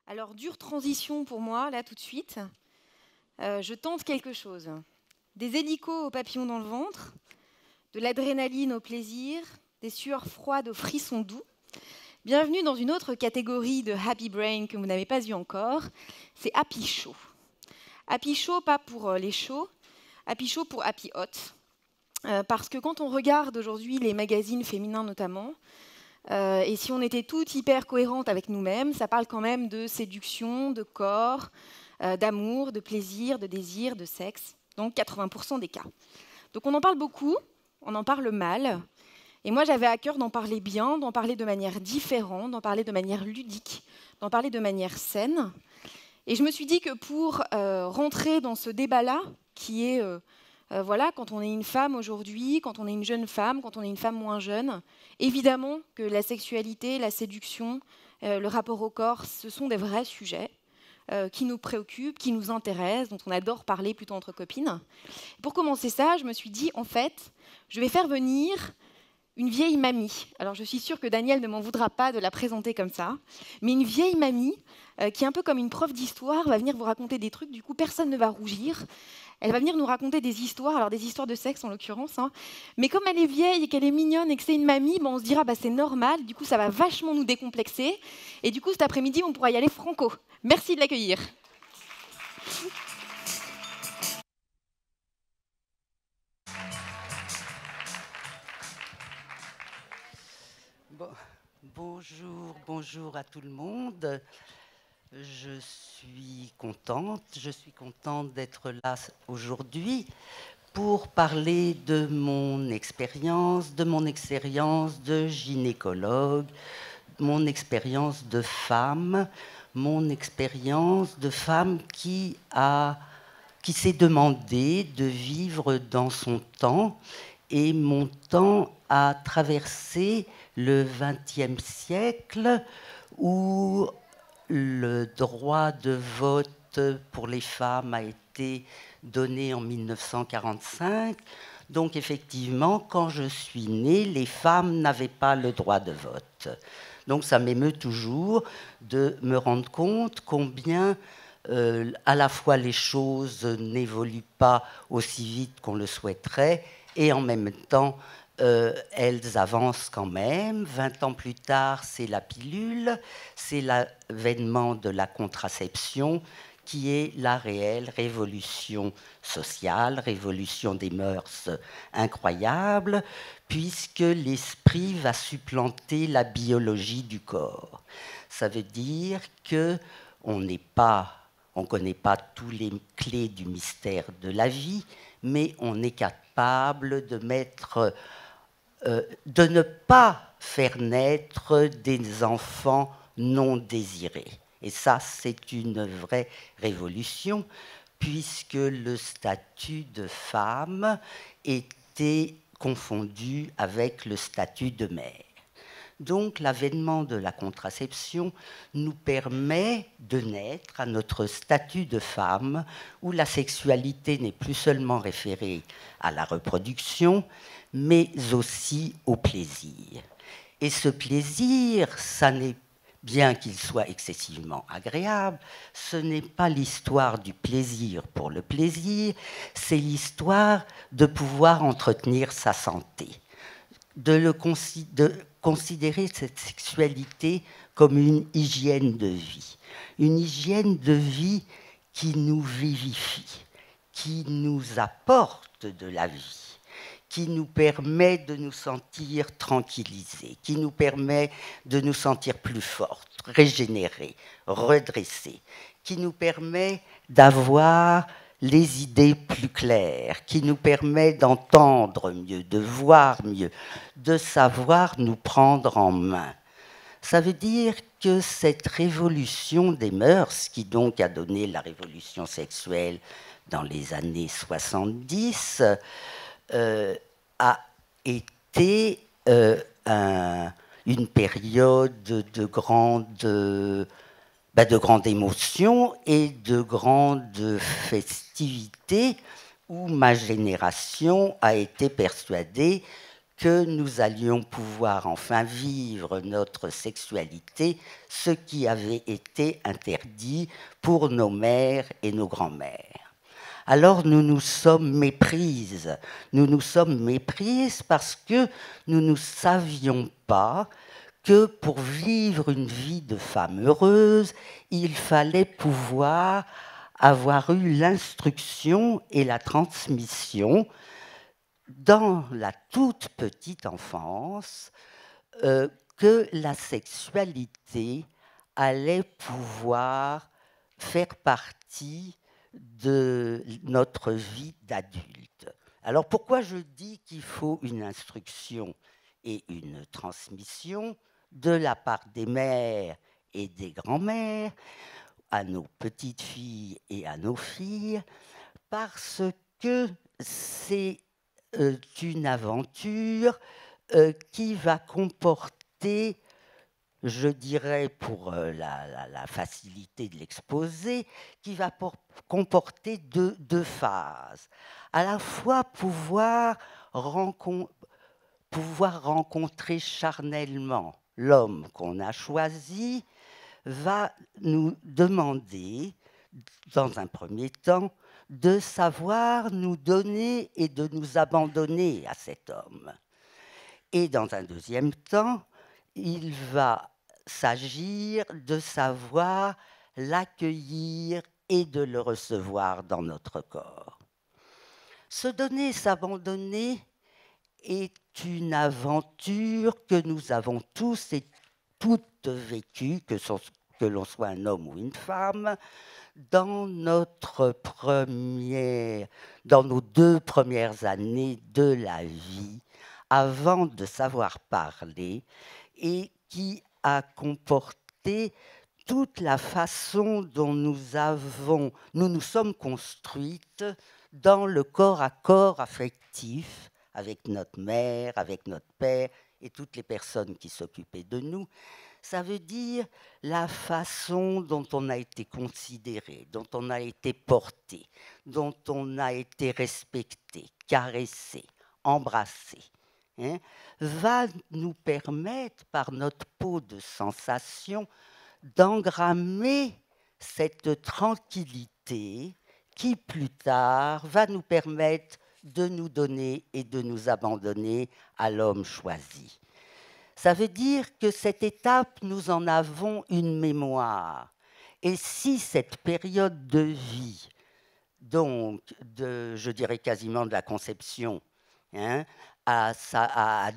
Alors, dure transition pour moi, là, tout de suite. Je tente quelque chose. Des hélicos aux papillons dans le ventre, de l'adrénaline au plaisir, des sueurs froides aux frissons doux. Bienvenue dans une autre catégorie de Happy Brain que vous n'avez pas eu encore, c'est Happy Show. Happy Show, pas pour les shows, Happy Show pour Happy Hot. Parce que quand on regarde aujourd'hui les magazines féminins notamment, et si on était toutes hyper cohérentes avec nous-mêmes, ça parle quand même de séduction, de corps, d'amour, de plaisir, de désir, de sexe, donc 80% des cas. Donc on en parle beaucoup, on en parle mal, et moi j'avais à cœur d'en parler bien, d'en parler de manière différente, d'en parler de manière ludique, d'en parler de manière saine. Et je me suis dit que pour rentrer dans ce débat-là, qui est, voilà, quand on est une femme aujourd'hui, quand on est une jeune femme, quand on est une femme moins jeune, évidemment que la sexualité, la séduction, le rapport au corps, ce sont des vrais sujets qui nous préoccupent, qui nous intéressent, dont on adore parler plutôt entre copines. Pour commencer ça, je me suis dit, en fait, je vais faire venir une vieille mamie. Alors je suis sûre que Daniel ne m'en voudra pas de la présenter comme ça, mais une vieille mamie qui est un peu comme une prof d'histoire, va venir vous raconter des trucs, du coup personne ne va rougir. Elle va venir nous raconter des histoires, alors des histoires de sexe en l'occurrence, hein. Mais comme elle est vieille et qu'elle est mignonne et que c'est une mamie, on se dira c'est normal, du coup ça va vachement nous décomplexer. Et du coup cet après-midi on pourra y aller franco. Merci de l'accueillir. Bon, bonjour à tout le monde. Je suis contente d'être là aujourd'hui pour parler de mon expérience de gynécologue, mon expérience de femme qui s'est demandé de vivre dans son temps. Et mon temps a traversé le XXe siècle où le droit de vote pour les femmes a été donné en 1945. Donc effectivement, quand je suis née, les femmes n'avaient pas le droit de vote. Donc ça m'émeut toujours de me rendre compte combien à la fois les choses n'évoluent pas aussi vite qu'on le souhaiterait, et en même temps, elles avancent quand même. 20 ans plus tard, c'est la pilule, c'est l'avènement de la contraception qui est la réelle révolution sociale, révolution des mœurs incroyable, puisque l'esprit va supplanter la biologie du corps. Ça veut dire qu'on ne connaît pas tous les clés du mystère de la vie, mais on est capable de ne pas faire naître des enfants non désirés. Et ça, c'est une vraie révolution, puisque le statut de femme était confondu avec le statut de mère. Donc l'avènement de la contraception nous permet de naître à notre statut de femme, où la sexualité n'est plus seulement référée à la reproduction, mais aussi au plaisir. Et ce plaisir, ça n'est, bien qu'il soit excessivement agréable, ce n'est pas l'histoire du plaisir pour le plaisir, c'est l'histoire de pouvoir entretenir sa santé, de considérer cette sexualité comme une hygiène de vie qui nous vivifie, qui nous apporte de la vie, qui nous permet de nous sentir tranquillisés, qui nous permet de nous sentir plus fortes, régénérées, redressées, qui nous permet d'avoir les idées plus claires, qui nous permet d'entendre mieux, de voir mieux, de savoir nous prendre en main. Ça veut dire que cette révolution des mœurs, qui donc a donné la révolution sexuelle dans les années 70, a été une période de grande émotion et de grande festivité, où ma génération a été persuadée que nous allions pouvoir enfin vivre notre sexualité, ce qui avait été interdit pour nos mères et nos grands-mères. Alors nous nous sommes méprises. Nous nous sommes méprises parce que nous ne savions pas que pour vivre une vie de femme heureuse, il fallait pouvoir avoir eu l'instruction et la transmission dans la toute petite enfance que la sexualité allait pouvoir faire partie de notre vie d'adulte. Alors pourquoi je dis qu'il faut une instruction et une transmission de la part des mères et des grands-mères à nos petites filles et à nos filles? Parce que c'est une aventure qui va comporter, je dirais pour la facilité de l'exposer, qui va comporter deux phases. À la fois pouvoir rencontrer charnellement l'homme qu'on a choisi, va nous demander, dans un premier temps, de savoir nous donner et de nous abandonner à cet homme. Et dans un deuxième temps, il va s'agir de savoir l'accueillir et de le recevoir dans notre corps. Se donner, s'abandonner est une aventure que nous avons tous et toutes vécue, que l'on soit un homme ou une femme, dans nos 2 premières années de la vie, avant de savoir parler, et qui a comporté toute la façon dont nous nous sommes construites dans le corps à corps affectif avec notre mère, avec notre père et toutes les personnes qui s'occupaient de nous. Ça veut dire la façon dont on a été considéré, dont on a été porté, dont on a été respecté, caressé, embrassé, hein, va nous permettre, par notre peau de sensation, d'engrammer cette tranquillité qui, plus tard, va nous permettre de nous donner et de nous abandonner à l'homme choisi. Ça veut dire que cette étape, nous en avons une mémoire. Et si cette période de vie, donc je dirais quasiment de la conception, hein, à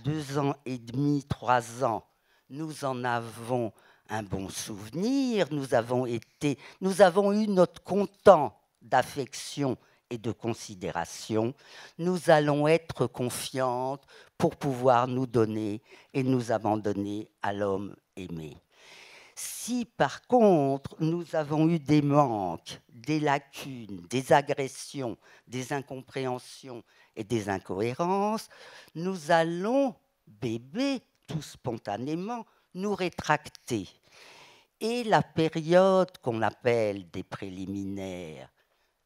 2 ans et demi, 3 ans, nous en avons un bon souvenir, nous avons eu notre comptant d'affection et de considération, nous allons être confiantes pour pouvoir nous donner et nous abandonner à l'homme aimé. Si par contre nous avons eu des manques, des lacunes, des agressions, des incompréhensions et des incohérences, nous allons, bébés, tout spontanément, nous rétracter. Et la période qu'on appelle des préliminaires,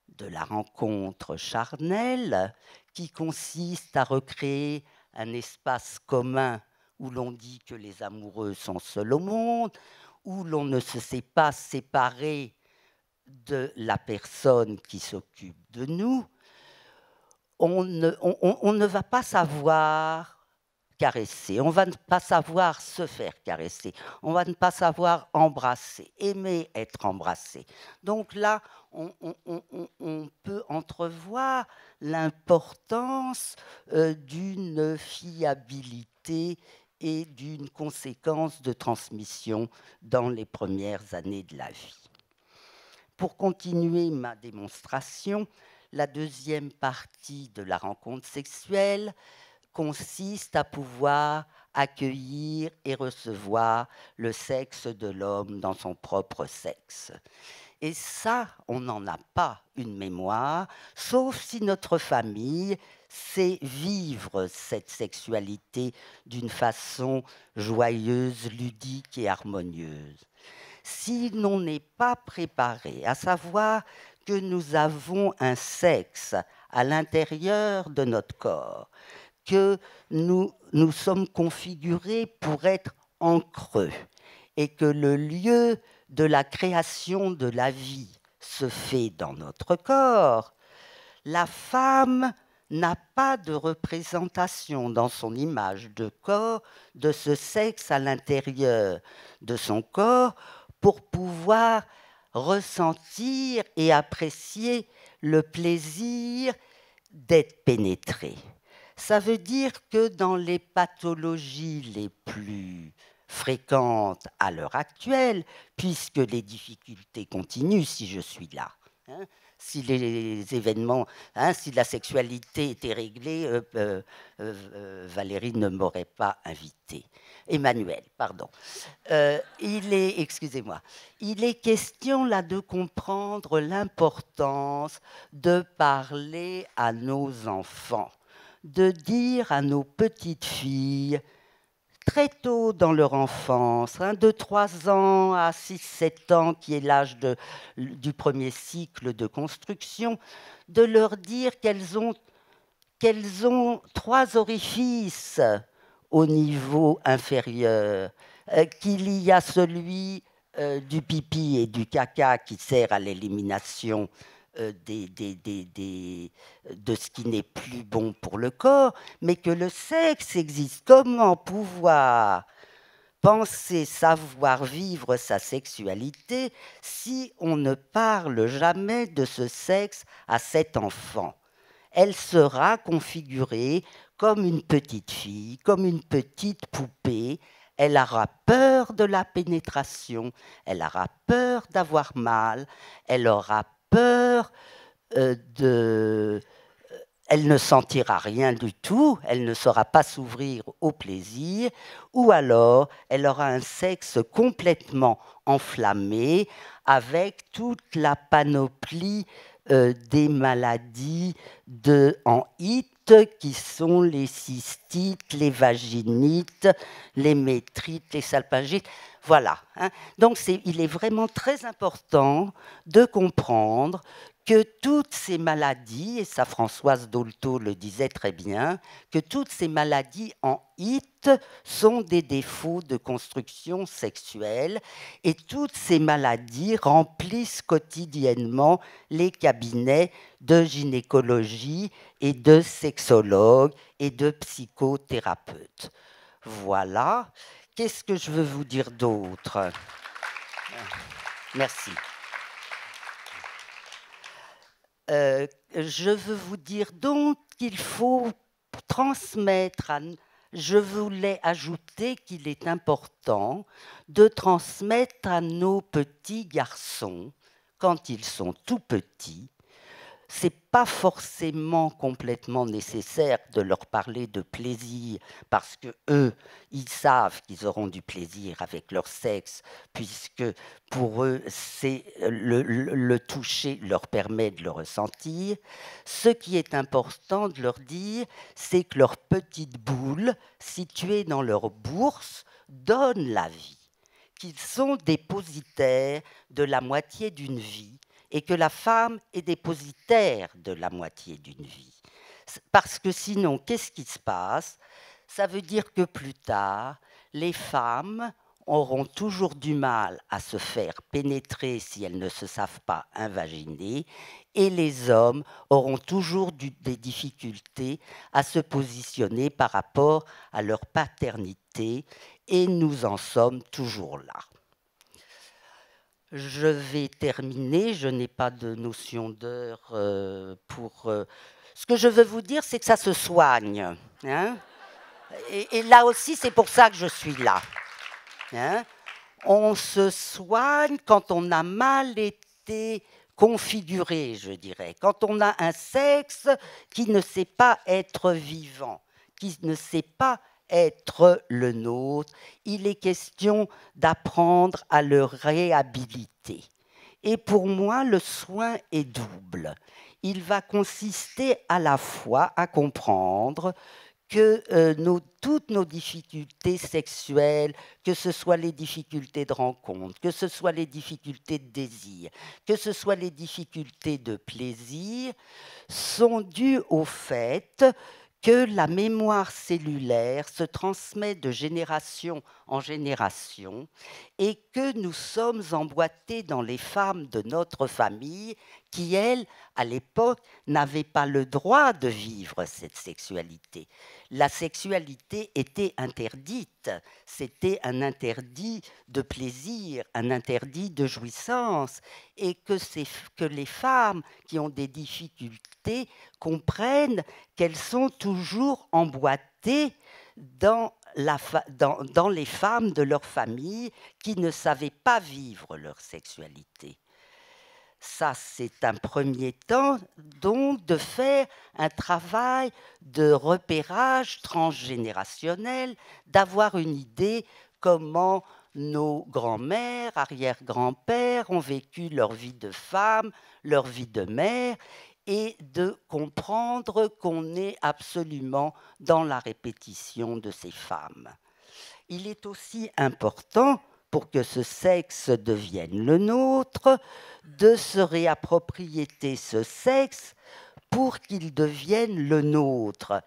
de la rencontre charnelle, qui consiste à recréer un espace commun où l'on dit que les amoureux sont seuls au monde, où l'on ne se sait pas séparer de la personne qui s'occupe de nous, on ne va pas savoir caresser, on va ne pas savoir se faire caresser, on va ne pas savoir embrasser, aimer être embrassé. Donc là, on peut entrevoir l'importance d'une fiabilité et d'une conséquence de transmission dans les premières années de la vie. Pour continuer ma démonstration, la deuxième partie de la rencontre sexuelle consiste à pouvoir accueillir et recevoir le sexe de l'homme dans son propre sexe. Et ça, on n'en a pas une mémoire, sauf si notre famille sait vivre cette sexualité d'une façon joyeuse, ludique et harmonieuse. Si l'on n'est pas préparé à savoir que nous avons un sexe à l'intérieur de notre corps, que nous sommes configurés pour être en creux et que le lieu de la création de la vie se fait dans notre corps, la femme n'a pas de représentation dans son image de corps de ce sexe à l'intérieur de son corps pour pouvoir ressentir et apprécier le plaisir d'être pénétrée. Ça veut dire que dans les pathologies les plus fréquentes à l'heure actuelle, puisque les difficultés continuent si je suis là, hein, si les événements, hein, si la sexualité était réglée, Valérie ne m'aurait pas invité. Emmanuel, pardon. Excusez-moi, il est question là de comprendre l'importance de parler à nos enfants, de dire à nos petites filles, très tôt dans leur enfance, hein, de 3 ans à 6-7 ans, qui est l'âge du premier cycle de construction, de leur dire qu'elles ont 3 orifices au niveau inférieur, qu'il y a celui du pipi et du caca qui sert à l'élimination de ce qui n'est plus bon pour le corps, mais que le sexe existe. Comment pouvoir penser savoir vivre sa sexualité si on ne parle jamais de ce sexe à cet enfant? Elle sera configurée comme une petite fille, comme une petite poupée. Elle aura peur de la pénétration, elle aura peur d'avoir mal, elle aura peur elle ne sentira rien du tout, elle ne saura pas s'ouvrir au plaisir, ou alors elle aura un sexe complètement enflammé avec toute la panoplie des maladies en HIT qui sont les cystites, les vaginites, les métrites, les salpingites. Voilà. Hein. Donc il est vraiment très important de comprendre que toutes ces maladies, et ça Françoise Dolto le disait très bien, que toutes ces maladies en HIT sont des défauts de construction sexuelle et toutes ces maladies remplissent quotidiennement les cabinets de gynécologie et de sexologues et de psychothérapeutes. Voilà. Qu'est-ce que je veux vous dire d'autre? Merci. Je veux vous dire donc qu'il faut transmettre je voulais ajouter qu'il est important de transmettre à nos petits garçons, quand ils sont tout petits, c'est pas forcément complètement nécessaire de leur parler de plaisir parce que eux, ils savent qu'ils auront du plaisir avec leur sexe puisque pour eux, c'est le toucher leur permet de le ressentir. Ce qui est important de leur dire, c'est que leur petite boule située dans leur bourse donne la vie, qu'ils sont dépositaires de la moitié d'une vie et que la femme est dépositaire de la moitié d'une vie. Parce que sinon, qu'est-ce qui se passe? Ça veut dire que plus tard, les femmes auront toujours du mal à se faire pénétrer si elles ne se savent pas invaginer, et les hommes auront toujours des difficultés à se positionner par rapport à leur paternité, et nous en sommes toujours là. Je vais terminer, je n'ai pas de notion d'heure pour... Ce que je veux vous dire, c'est que ça se soigne. Hein, et là aussi, c'est pour ça que je suis là. Hein, on se soigne quand on a mal été configuré, je dirais. Quand on a un sexe qui ne sait pas être vivant, qui ne sait pas être le nôtre, il est question d'apprendre à le réhabiliter. Et pour moi, le soin est double. Il va consister à la fois à comprendre que toutes nos difficultés sexuelles, que ce soit les difficultés de rencontre, que ce soit les difficultés de désir, que ce soit les difficultés de plaisir, sont dues au fait que la mémoire cellulaire se transmet de génération en génération et que nous sommes emboîtés dans les femmes de notre famille qui, elles, à l'époque, n'avaient pas le droit de vivre cette sexualité. La sexualité était interdite, c'était un interdit de plaisir, un interdit de jouissance, et que les femmes qui ont des difficultés comprennent qu'elles sont toujours emboîtées dans les femmes de leur famille qui ne savaient pas vivre leur sexualité. Ça, c'est un premier temps, donc, de faire un travail de repérage transgénérationnel, d'avoir une idée comment nos grands-mères, arrière-grands-pères ont vécu leur vie de femme, leur vie de mère, et de comprendre qu'on est absolument dans la répétition de ces femmes. Il est aussi important, pour que ce sexe devienne le nôtre, de se réapproprier ce sexe pour qu'il devienne le nôtre.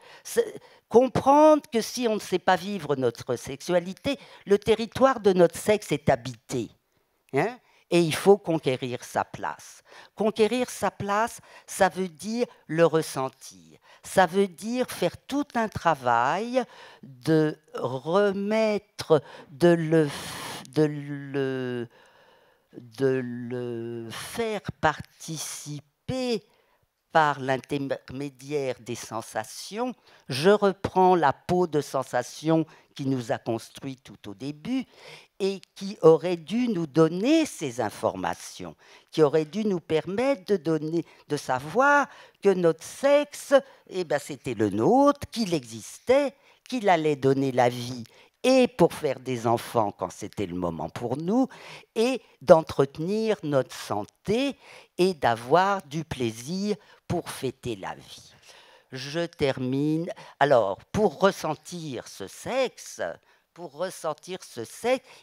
Comprendre que si on ne sait pas vivre notre sexualité, le territoire de notre sexe est habité. Hein? Et il faut conquérir sa place. Conquérir sa place, ça veut dire le ressentir. Ça veut dire faire tout un travail de remettre, de le faire participer par l'intermédiaire des sensations. Je reprends la peau de sensation qui nous a construit tout au début et qui aurait dû nous donner ces informations, qui aurait dû nous permettre de savoir que notre sexe, c'était le nôtre, qu'il existait, qu'il allait donner la vie et pour faire des enfants quand c'était le moment pour nous, et d'entretenir notre santé et d'avoir du plaisir pour fêter la vie. Je termine. Alors, pour ressentir ce sexe,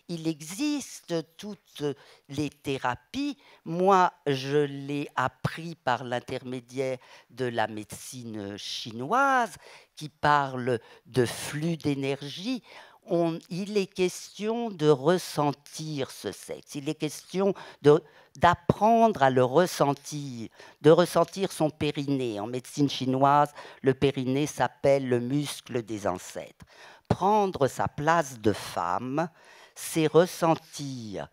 il existe toutes les thérapies. Moi, je l'ai appris par l'intermédiaire de la médecine chinoise qui parle de flux d'énergie. Il est question de ressentir ce sexe. Il est question d'apprendre à le ressentir, de ressentir son périnée. En médecine chinoise, le périnée s'appelle le muscle des ancêtres. Prendre sa place de femme, c'est ressentir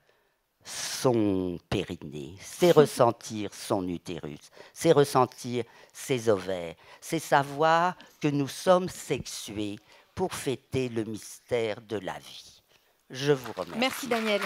son périnée, c'est ressentir son utérus, c'est ressentir ses ovaires, c'est savoir que nous sommes sexués pour fêter le mystère de la vie. Je vous remercie. Merci Daniel.